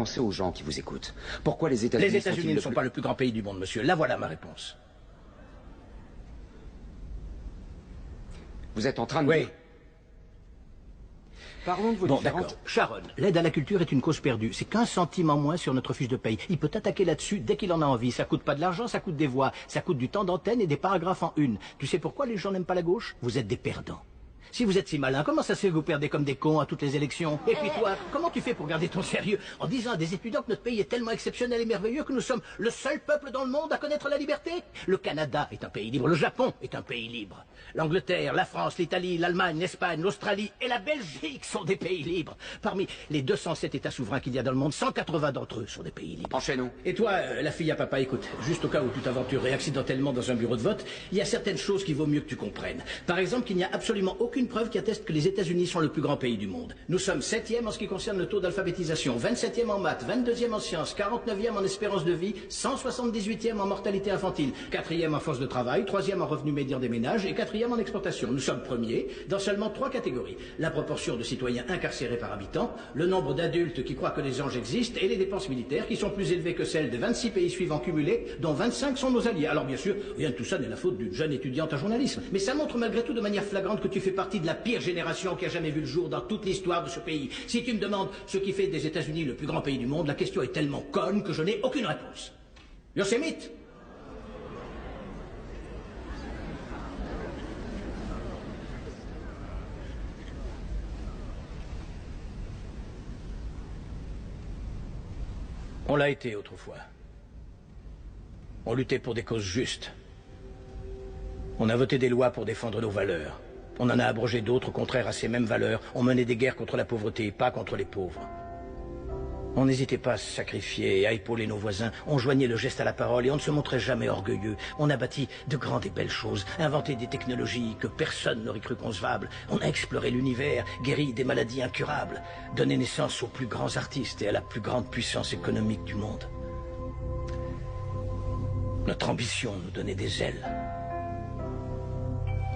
Pensez aux gens qui vous écoutent. Pourquoi les États-Unis Les États-Unis ne sont pas le plus grand pays du monde, monsieur. Là voilà ma réponse. Vous êtes en train de... Oui. Parlons de vos Bon, différentes... d'accord. Sharon, l'aide à la culture est une cause perdue. C'est 15 centimes en moins sur notre fiche de paye. Il peut attaquer là-dessus dès qu'il en a envie. Ça coûte pas de l'argent, ça coûte des voix. Ça coûte du temps d'antenne et des paragraphes en une. Tu sais pourquoi les gens n'aiment pas la gauche? Vous êtes des perdants. Si vous êtes si malin, comment ça se fait que vous perdez comme des cons à toutes les élections? Et puis toi, comment tu fais pour garder ton sérieux en disant à des étudiants que notre pays est tellement exceptionnel et merveilleux que nous sommes le seul peuple dans le monde à connaître la liberté? Le Canada est un pays libre, le Japon est un pays libre. L'Angleterre, la France, l'Italie, l'Allemagne, l'Espagne, l'Australie et la Belgique sont des pays libres. Parmi les 207 États souverains qu'il y a dans le monde, 180 d'entre eux sont des pays libres. Enchaînons. Et toi, la fille à papa, écoute, juste au cas où tu t'aventurerais accidentellement dans un bureau de vote, il y a certaines choses qu'il vaut mieux que tu comprennes. Par exemple, qu'il n'y a absolument aucune preuve qui atteste que les États-Unis sont le plus grand pays du monde. Nous sommes 7e en ce qui concerne le taux d'alphabétisation, 27e en maths, 22e en sciences, 49e en espérance de vie, 178e en mortalité infantile, 4e en force de travail, 3e en revenu médian des ménages et 4e en exportation. Nous sommes premiers dans seulement 3 catégories. La proportion de citoyens incarcérés par habitant, le nombre d'adultes qui croient que les anges existent et les dépenses militaires qui sont plus élevées que celles des 26 pays suivants cumulés, dont 25 sont nos alliés. Alors bien sûr, rien de tout ça n'est la faute d'une jeune étudiante en journalisme. Mais ça montre malgré tout de manière flagrante que tu fais partie de la pire génération qui a jamais vu le jour dans toute l'histoire de ce pays. Si tu me demandes ce qui fait des États-Unis le plus grand pays du monde, la question est tellement conne que je n'ai aucune réponse. Yosemite. On l'a été autrefois. On luttait pour des causes justes. On a voté des lois pour défendre nos valeurs. On en a abrogé d'autres contraires à ces mêmes valeurs. On menait des guerres contre la pauvreté, pas contre les pauvres. On n'hésitait pas à se sacrifier et à épauler nos voisins. On joignait le geste à la parole et on ne se montrait jamais orgueilleux. On a bâti de grandes et belles choses, inventé des technologies que personne n'aurait cru concevables. On a exploré l'univers, guéri des maladies incurables, donné naissance aux plus grands artistes et à la plus grande puissance économique du monde. Notre ambition nous donnait des ailes.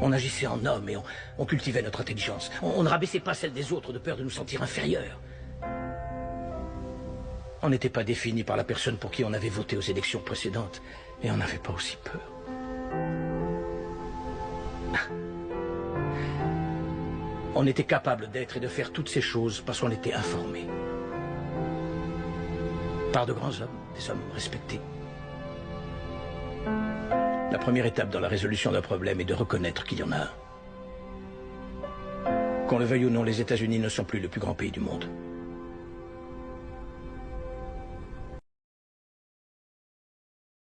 On agissait en homme et on cultivait notre intelligence. On ne rabaissait pas celle des autres de peur de nous sentir inférieurs. On n'était pas défini par la personne pour qui on avait voté aux élections précédentes. Et on n'avait pas aussi peur. On était capable d'être et de faire toutes ces choses parce qu'on était informés. Par de grands hommes, des hommes respectés. La première étape dans la résolution d'un problème est de reconnaître qu'il y en a un. Qu'on le veuille ou non, les États-Unis ne sont plus le plus grand pays du monde.